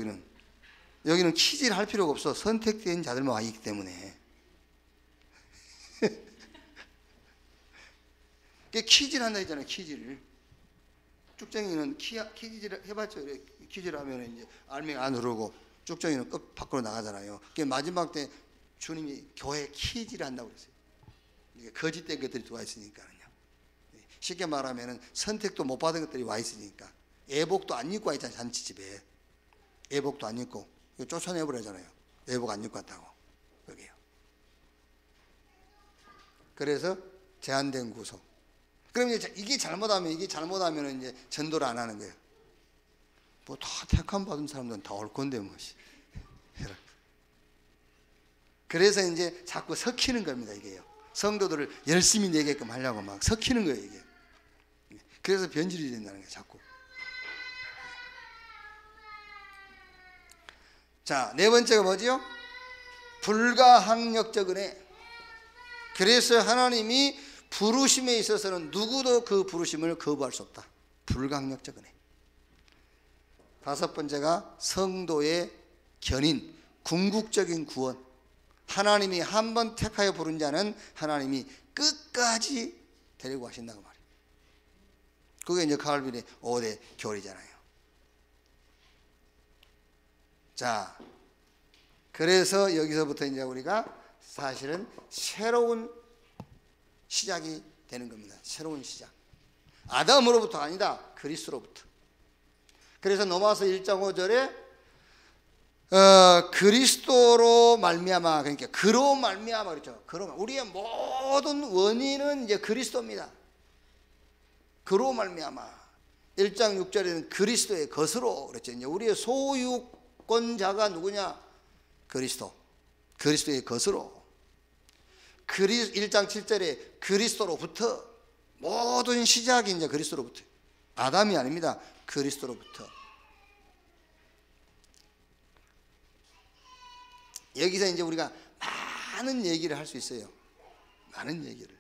여기는 키질 할 필요가 없어. 선택된 자들만 와 있기 때문에. 키질 한다 했잖아요. 키질. 쭉정이는 키질 해봤죠. 키질 하면 이제 알맹이 안 흐르고 쭉정이는 끝 밖으로 나가잖아요. 마지막 때 주님이 교회 키질 한다고 그랬어요. 거짓된 것들이 들어와 있으니까요. 쉽게 말하면 선택도 못 받은 것들이 와 있으니까. 애복도 안 입고 와 있잖아요. 잔치집에 애복도 안 입고 쫓아내버리잖아요. 애복 안 입고 왔다고. 여기요. 그래서 제한된 구속. 그럼 이제 이게 잘못하면 이제 전도를 안 하는 거예요. 뭐 다 택함 받은 사람들은 다 올 건데 뭐. 그래서 이제 자꾸 섞이는 겁니다. 이게요. 성도들을 열심히 내게끔 하려고 막 섞이는 거예요. 이게. 그래서 변질이 된다는 거예요. 자꾸. 자, 네 번째가 뭐지요? 불가항력적 은혜. 그래서 하나님이 부르심에 있어서는 누구도 그 부르심을 거부할 수 없다. 불가항력적 은혜. 다섯 번째가 성도의 견인, 궁극적인 구원. 하나님이 한 번 택하여 부른 자는 하나님이 끝까지 데리고 가신다고 말이에요. 그게 이제 칼빈의 5대 교리잖아요. 자, 그래서 여기서부터 이제 우리가 사실은 새로운 시작이 되는 겁니다. 새로운 시작. 아담으로부터 아니다. 그리스로부터. 그래서 로마서 1장 5절에 그리스도로 말미암아, 그러니까 그로 말미암아 그렇죠. 우리의 모든 원인은 이제 그리스도입니다. 그로 말미암아 1장 6절에는 그리스도의 것으로 그랬죠. 이제 우리의 소유권자가 누구냐? 그리스도. 그리스도의 것으로. 1장 7절에 그리스도로부터 모든 시작이 이제 그리스도로부터. 아담이 아닙니다. 그리스도로부터. 여기서 이제 우리가 많은 얘기를 할 수 있어요. 많은 얘기를.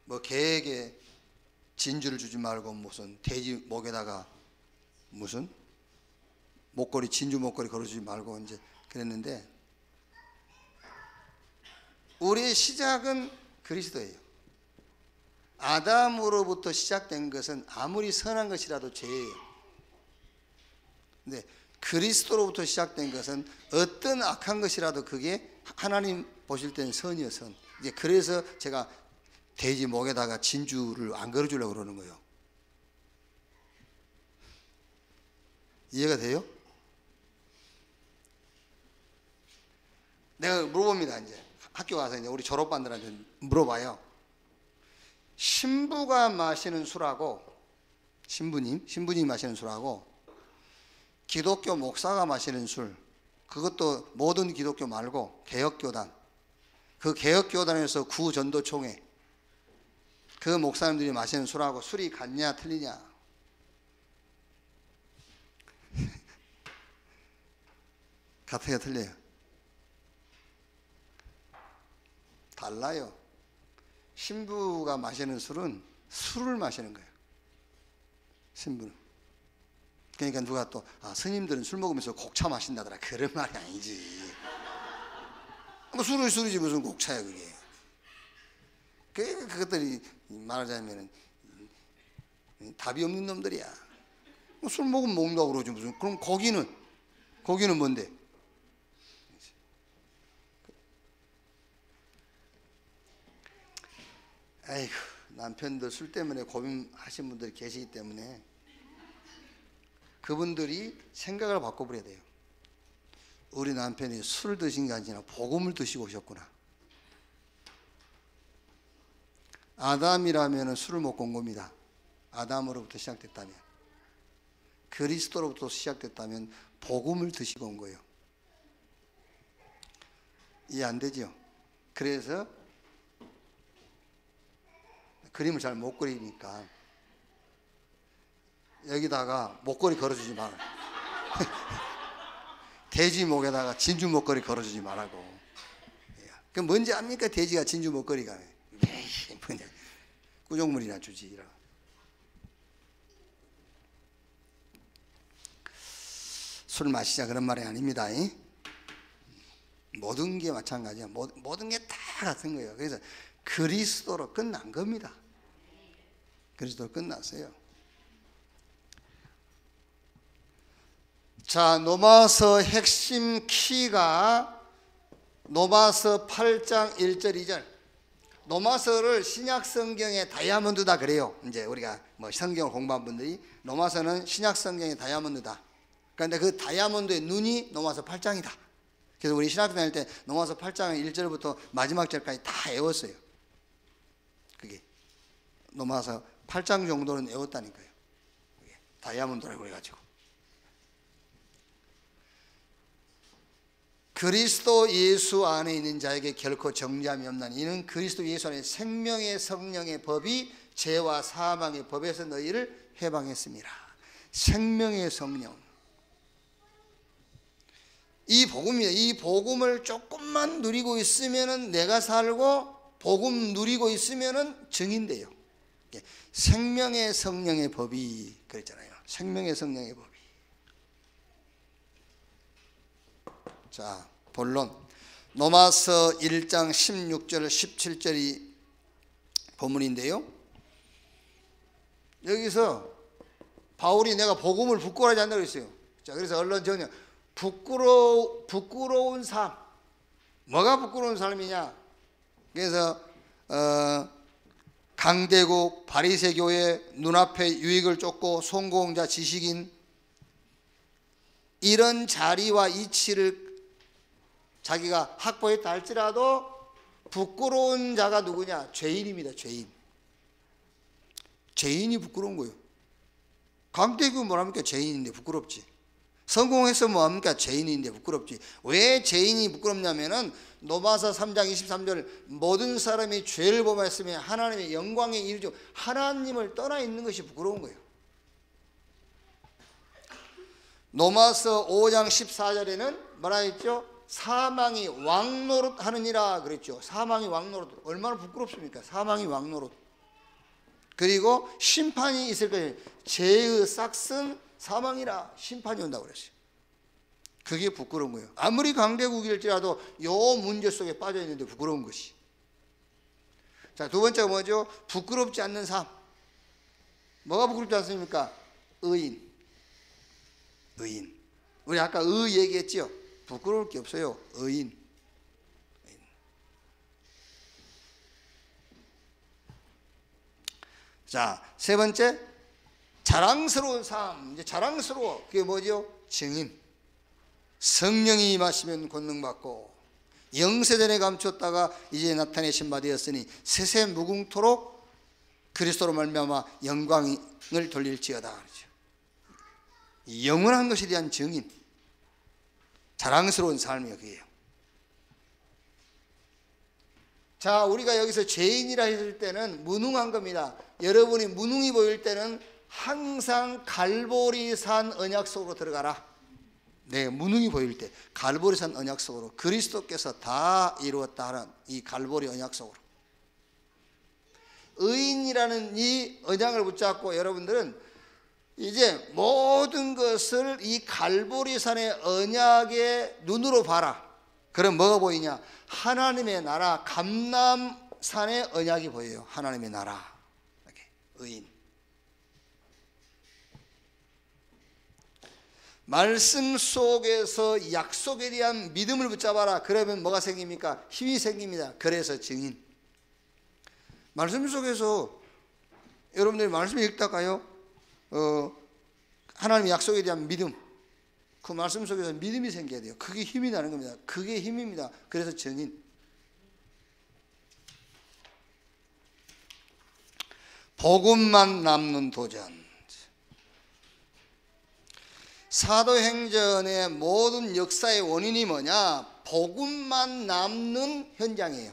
뭐 개에게 진주를 주지 말고 무슨 돼지 목에다가 무슨 목걸이 진주 목걸이 걸어주지 말고 이제 그랬는데, 우리의 시작은 그리스도예요. 아담으로부터 시작된 것은 아무리 선한 것이라도 죄예요. 근데 그리스도로부터 시작된 것은 어떤 악한 것이라도 그게 하나님 보실 때는 선이요, 선. 이제 그래서 제가 돼지 목에다가 진주를 안 걸어주려고 그러는 거예요. 이해가 돼요? 내가 물어봅니다. 이제 학교 가서 이제 우리 졸업반들한테 물어봐요. 신부가 마시는 술하고 신부님이 마시는 술하고 기독교 목사가 마시는 술, 그것도 모든 기독교 말고 개혁교단, 그 개혁교단에서 구전도총회, 그 목사님들이 마시는 술하고 술이 같냐 틀리냐? 같아요, 틀려요? 달라요. 신부가 마시는 술은 술을 마시는 거예요. 신부는. 그러니까 누가 또 스님들은 술 먹으면서 곡차 마신다더라, 그런 말이 아니지. 뭐 술이지 무슨 곡차야 그게. 그것들이 말하자면 답이 없는 놈들이야. 술 먹으면 먹는다고 그러지 무슨. 그럼 고기는 뭔데? 아이고, 남편들 술 때문에 고민하신 분들이 계시기 때문에 그분들이 생각을 바꿔버려야 돼요. 우리 남편이 술을 드신 게 아니라 복음을 드시고 오셨구나. 아담이라면 술을 먹고 온 겁니다. 아담으로부터 시작됐다면, 그리스도로부터 시작됐다면 복음을 드시고 온 거예요. 이해 안 되죠? 그래서 그림을 잘 못 그리니까 여기다가 목걸이 걸어주지 마라. 돼지 목에다가 진주 목걸이 걸어주지 말라고. 그 뭔지 압니까? 돼지가 진주 목걸이가 뭐냐, 구정물이나 주지. 술 마시자 그런 말이 아닙니다. 모든 게 마찬가지야. 모든 게 다 같은 거예요. 그래서 그리스도로 끝난 겁니다. 그리스도로 끝났어요. 자, 노마서 핵심 키가 노마서 8장 1절 2절. 노마서를 신약 성경의 다이아몬드다 그래요. 이제 우리가 뭐 성경을 공부한 분들이 노마서는 신약 성경의 다이아몬드다. 그런데 그 다이아몬드의 눈이 노마서 8장이다. 그래서 우리 신학교 다닐 때 노마서 8장 1절부터 마지막 절까지 다 외웠어요. 그게 노마서 8장 정도는 외웠다니까요. 그게 다이아몬드라고 해가지고. 그리스도 예수 안에 있는 자에게 결코 정죄함이 없나니 이는 그리스도 예수 안에 생명의 성령의 법이 죄와 사망의 법에서 너희를 해방했습니다. 생명의 성령. 이 복음이에요. 이 복음을 조금만 누리고 있으면은 내가 살고, 복음 누리고 있으면은 증인돼요. 생명의 성령의 법이 그랬잖아요. 생명의 성령의 법이. 자, 본론. 로마서 1장 16절 17절이 본문인데요. 여기서 바울이 내가 복음을 부끄러워하지 않는다고 그랬어요. 자, 그래서 언론 정리. 부끄러운 삶. 뭐가 부끄러운 삶이냐? 그래서 강대국 바리새교의 눈앞에 유익을 쫓고 성공자 지식인, 이런 자리와 이치를 자기가 확보했다 할지라도 부끄러운 자가 누구냐? 죄인입니다. 죄인. 죄인이 부끄러운 거예요. 강대규 뭐랍니까? 죄인인데 부끄럽지. 성공해서 뭐합니까? 죄인인데 부끄럽지. 왜 죄인이 부끄럽냐면은 로마서 3장 23절 모든 사람이 죄를 범하였으며 하나님의 영광에 이르죠. 하나님을 떠나 있는 것이 부끄러운 거예요. 로마서 5장 14절에는 뭐라 했죠? 사망이 왕노릇 하느니라 그랬죠. 사망이 왕노릇. 얼마나 부끄럽습니까? 사망이 왕노릇. 그리고 심판이 있을 거예요. 죄의 싹슨 사망이라 심판이 온다고 그랬어요. 그게 부끄러운 거예요. 아무리 강대국일지라도 요 문제 속에 빠져 있는데 부끄러운 것이. 자, 두 번째가 뭐죠? 부끄럽지 않는 삶. 뭐가 부끄럽지 않습니까? 의인. 의인. 우리 아까 의 얘기했죠? 부끄러울 게 없어요. 의인. 자, 세 번째, 자랑스러운 삶. 이제 자랑스러워. 그게 뭐죠? 증인. 성령이 임하시면 권능받고 영세전에 감췄다가 이제 나타내신 바 되었으니 세세 무궁토록 그리스도로 말미암아 영광을 돌릴지어다. 그렇죠. 영원한 것에 대한 증인. 자랑스러운 삶이에요. 그게요. 자, 우리가 여기서 죄인이라 했을 때는 무능한 겁니다. 여러분이 무능히 보일 때는 항상 갈보리산 언약 속으로 들어가라. 네, 무능히 보일 때 갈보리산 언약 속으로 그리스도께서 다 이루었다 하는 이 갈보리 언약 속으로. 의인이라는 이 언약을 붙잡고 여러분들은 이제 모든 것을 이 갈보리산의 언약의 눈으로 봐라. 그럼 뭐가 보이냐? 하나님의 나라 감람산의 언약이 보여요. 하나님의 나라. 이렇게 의인. 말씀 속에서 약속에 대한 믿음을 붙잡아라. 그러면 뭐가 생깁니까? 힘이 생깁니다. 그래서 증인. 말씀 속에서 여러분들이 말씀 읽다가요, 하나님의 약속에 대한 믿음, 그 말씀 속에서 믿음이 생겨야 돼요. 그게 힘이 나는 겁니다. 그게 힘입니다. 그래서 증인. 복음만 남는 도전. 사도행전의 모든 역사의 원인이 뭐냐? 복음만 남는 현장이에요.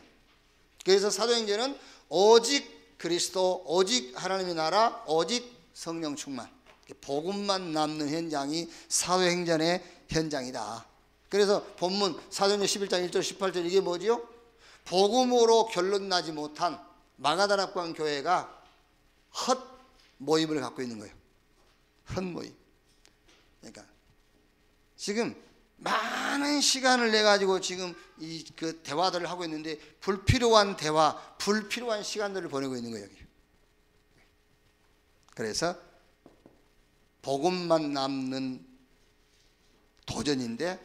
그래서 사도행전은 오직 그리스도, 오직 하나님의 나라, 오직 성령 충만, 복음만 남는 현장이 사도행전의 현장이다. 그래서 본문 사도행전 11장 1절 18절 이게 뭐죠? 복음으로 결론 나지 못한 마가다락방 교회가 헛 모임을 갖고 있는 거예요. 헛 모임. 그러니까 지금 많은 시간을 내 가지고 지금 그 대화들을 하고 있는데 불필요한 대화, 불필요한 시간들을 보내고 있는 거예요. 여기. 그래서 복음만 남는 도전인데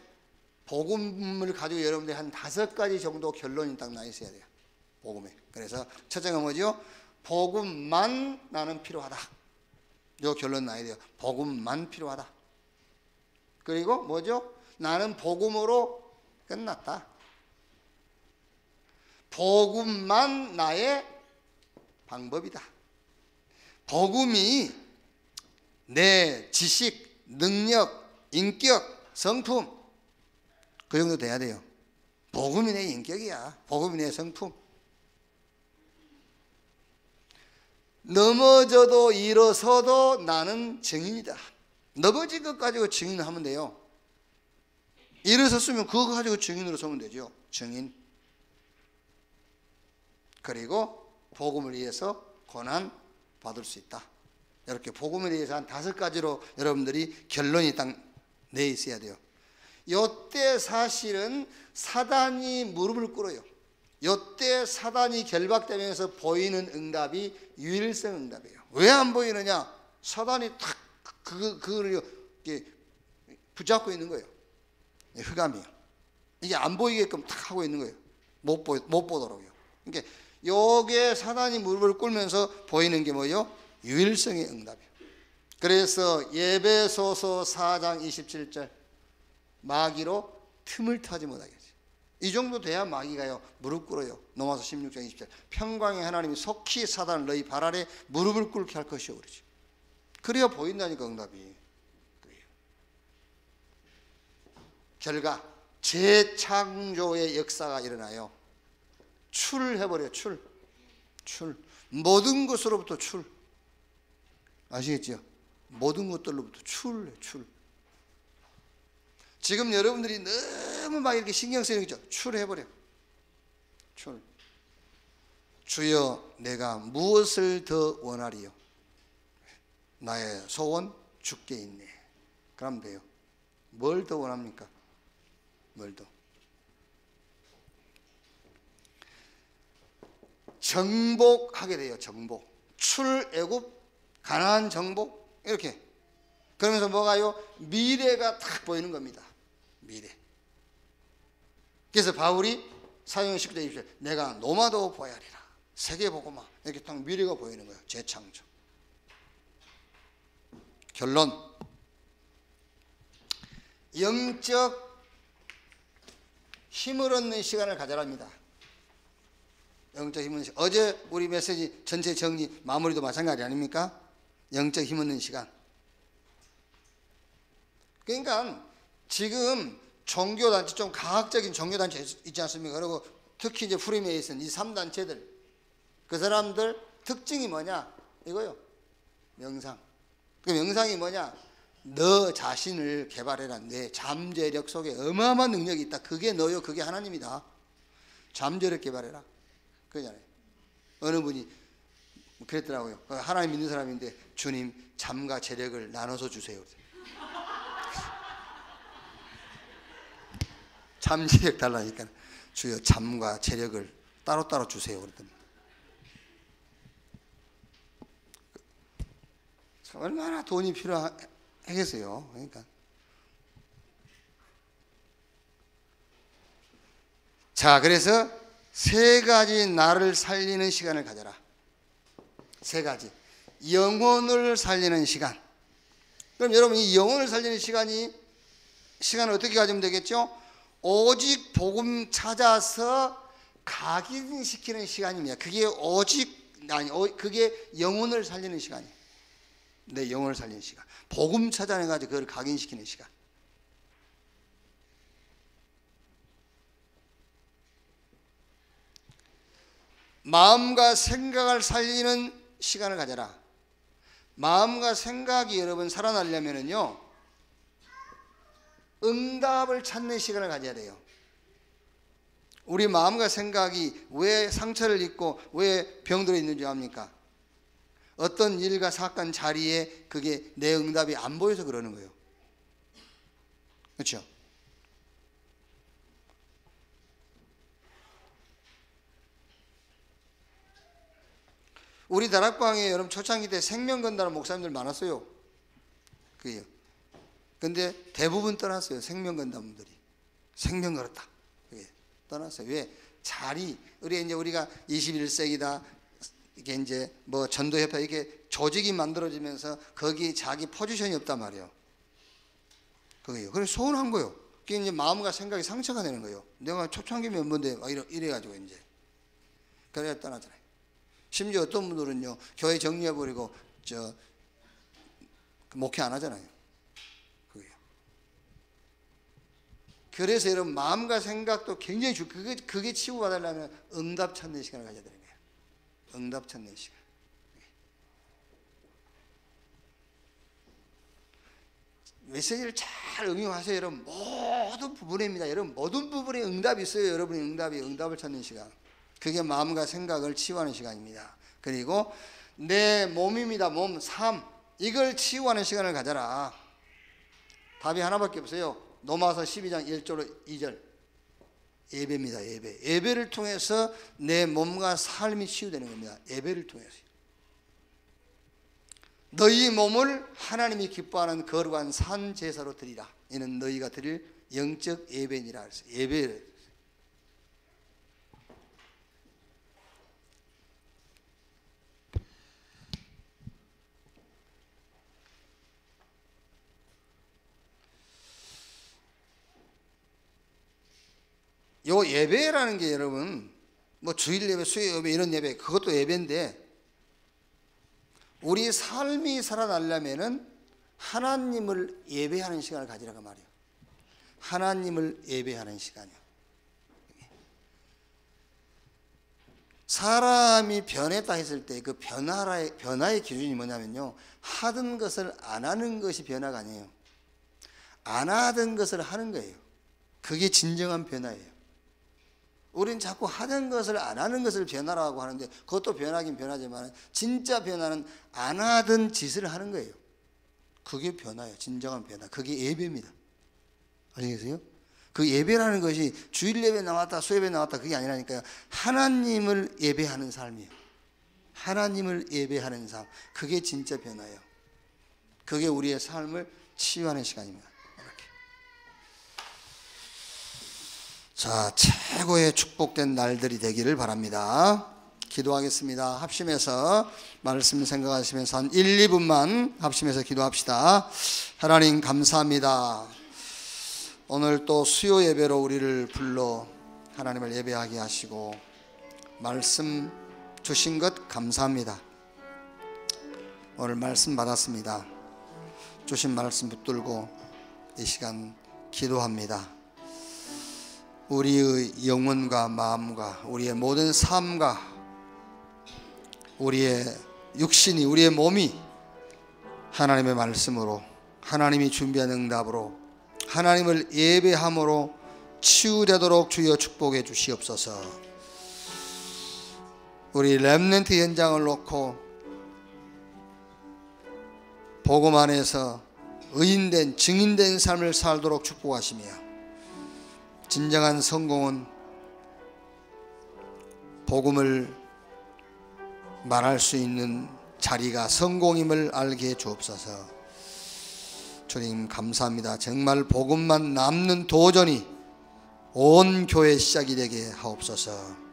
복음을 가지고 여러분들이 한 5가지 정도 결론이 딱 나 있어야 돼요. 복음에. 그래서 첫째가 뭐죠? 복음만 나는 필요하다. 이 결론 나야 돼요. 복음만 필요하다. 그리고 뭐죠? 나는 복음으로 끝났다. 복음만 나의 방법이다. 복음이 내 지식, 능력, 인격, 성품 그 정도 돼야 돼요. 복음이 내 인격이야. 복음이 내 성품. 넘어져도 일어서도 나는 증인이다. 넘어진 것 가지고 증인하면 돼요. 일어섰으면 그거 가지고 증인으로 서면 되죠. 증인. 그리고 복음을 위해서 고난 받을 수 있다. 이렇게 복음에 대해서 한 5가지로 여러분들이 결론이 딱 내 있어야 돼요. 이때 사실은 사단이 무릎을 꿇어요. 이때 사단이 결박되면서 보이는 응답이 유일성 응답이에요. 왜 안 보이느냐? 사단이 탁 그걸 붙잡고 있는 거예요. 흑암이요. 이게 안 보이게끔 탁 하고 있는 거예요. 못 보도록요. 그러니까 여기에 사단이 무릎을 꿇으면서 보이는 게 뭐예요? 유일성의 응답이에요. 그래서 예배소서 4장 27절 마귀로 틈을 타지 못하게 하지. 이 정도 돼야 마귀가요 무릎 꿇어요. 로마서 16장 20절. 평강의 하나님이 속히 사단을 너희 발 아래 무릎을 꿇게 할 것이요 그러죠. 그래야 보인다니까 응답이. 그래요. 결과 재창조의 역사가 일어나요. 출해버려요. 출. 모든 것으로부터 출. 아시겠죠? 모든 것들로부터 출. 지금 여러분들이 너무 막 이렇게 신경 쓰이는 거죠. 출해버려. 출. 주여 내가 무엇을 더 원하리요? 나의 소원 주께 있네. 그러면 돼요. 뭘 더 원합니까? 뭘 더? 정복하게 돼요. 정복. 출애굽, 가나안 정복 이렇게. 그러면서 뭐가요? 미래가 딱 보이는 겁니다. 미래. 그래서 바울이 사도행전 19장 20절 내가 노마도 보야리라. 세계보고마 이렇게 딱 미래가 보이는 거예요. 재창조. 결론. 영적 힘을 얻는 시간을 가져랍니다. 영적 힘 얻는 시간. 어제 우리 메시지 전체 정리 마무리도 마찬가지 아닙니까? 영적 힘 얻는 시간. 그러니까 지금 종교단체, 좀 과학적인 종교단체 있지 않습니까? 그리고 특히 이제 프리메이슨 이 3단체들 그 사람들 특징이 뭐냐? 이거요. 명상. 그 명상이 뭐냐? 너 자신을 개발해라. 내 잠재력 속에 어마어마한 능력이 있다. 그게 너요. 그게 하나님이다. 잠재력 개발해라. 그러잖아요. 어느 분이 그랬더라고요. 하나님 믿는 사람인데 주님 잠과 재력을 나눠서 주세요. 잠재력 달라니까 주여 잠과 재력을 따로따로 주세요. 그랬더니 얼마나 돈이 필요하겠어요. 그러니까 자, 그래서 세 가지 나를 살리는 시간을 가져라. 세 가지. 영혼을 살리는 시간. 그럼 여러분 이 영혼을 살리는 시간을 어떻게 가지면 되겠죠? 오직 복음 찾아서 각인시키는 시간입니다. 그게 그게 영혼을 살리는 시간이에요. 내 영혼을 살리는 시간. 복음 찾아내가지고 그걸 각인시키는 시간. 마음과 생각을 살리는 시간을 가져라. 마음과 생각이 여러분 살아나려면요 응답을 찾는 시간을 가져야 돼요. 우리 마음과 생각이 왜 상처를 입고 왜 병들어 있는지 압니까? 어떤 일과 사건 자리에 그게 내 응답이 안 보여서 그러는 거예요. 그렇죠? 우리 다락방에 여러분 초창기 때 생명 건다는 목사님들 많았어요. 그게요. 근데 대부분 떠났어요. 생명 건다 분들이. 생명 걸었다. 그게 떠났어요. 왜? 자리. 우리가 21세기다. 이게 이제 뭐 전도협회 이렇게 조직이 만들어지면서 거기 자기 포지션이 없단 말이에요. 그게요. 그래서 서운한 거예요. 그게 이제 마음과 생각이 상처가 되는 거예요. 내가 초창기면 뭔데 막 이래가지고 이제. 그래야 떠나잖아요. 심지어 어떤 분들은요 교회 정리해버리고 목회 안 하잖아요. 그게요. 그래서 여러분 마음과 생각도 굉장히 그게 치유받으려면 응답 찾는 시간을 가져야 되는 거예요. 응답 찾는 시간. 메시지를 잘 응용하세요. 여러분 모든 부분입니다. 여러분 모든 부분에 응답이 있어요. 여러분의 응답을 찾는 시간. 그게 마음과 생각을 치유하는 시간입니다. 그리고 내 몸입니다. 몸, 삶. 이걸 치유하는 시간을 가져라. 답이 하나밖에 없어요. 로마서 12장 1절 2절. 예배입니다. 예배. 예배를 통해서 내 몸과 삶이 치유되는 겁니다. 예배를 통해서. 너희 몸을 하나님이 기뻐하는 거룩한 산 제사로 드리라. 이는 너희가 드릴 영적 예배니라. 그래서 예배를. 요 예배라는 게 여러분 뭐 주일 예배, 수요 예배 이런 예배 그것도 예배인데 우리 삶이 살아나려면은 하나님을 예배하는 시간을 가지라고 말이에요. 하나님을 예배하는 시간이요. 사람이 변했다 했을 때 그 변화의 기준이 뭐냐면요, 하던 것을 안 하는 것이 변화가 아니에요. 안 하던 것을 하는 거예요. 그게 진정한 변화예요. 우리는 자꾸 하던 것을 안 하는 것을 변화라고 하는데 그것도 변하긴 변하지만 진짜 변화는 안 하던 짓을 하는 거예요. 그게 변화예요. 진정한 변화. 그게 예배입니다. 아시겠어요? 그 예배라는 것이 주일 예배 나왔다 수예배 나왔다 그게 아니라니까요. 하나님을 예배하는 삶이에요. 하나님을 예배하는 삶, 그게 진짜 변화예요. 그게 우리의 삶을 치유하는 시간입니다. 이렇게. 자, 최고의 축복된 날들이 되기를 바랍니다. 기도하겠습니다. 합심해서 말씀 생각하시면서 한 1, 2분만 합심해서 기도합시다. 하나님 감사합니다. 오늘 또 수요 예배로 우리를 불러 하나님을 예배하게 하시고 말씀 주신 것 감사합니다. 오늘 말씀 받았습니다. 주신 말씀 붙들고 이 시간 기도합니다. 우리의 영혼과 마음과 우리의 모든 삶과 우리의 육신이, 우리의 몸이 하나님의 말씀으로, 하나님이 준비한 응답으로, 하나님을 예배함으로 치유되도록 주여 축복해 주시옵소서. 우리 렘넌트 현장을 놓고 복음 안에서 의인된, 증인된 삶을 살도록 축복하시며, 진정한 성공은 복음을 말할 수 있는 자리가 성공임을 알게 해 주옵소서. 주님 감사합니다. 정말 복음만 남는 도전이 온 교회 시작이 되게 하옵소서.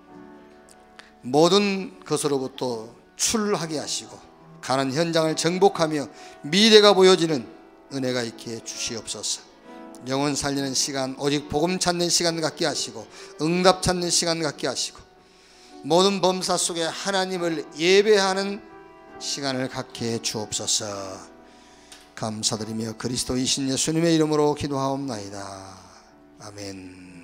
모든 것으로부터 출하게 하시고 가는 현장을 정복하며 미래가 보여지는 은혜가 있게 주시옵소서. 영혼 살리는 시간, 오직 복음 찾는 시간 갖게 하시고 응답 찾는 시간 갖게 하시고 모든 범사 속에 하나님을 예배하는 시간을 갖게 해 주옵소서. 감사드리며 그리스도이신 예수님의 이름으로 기도하옵나이다. 아멘.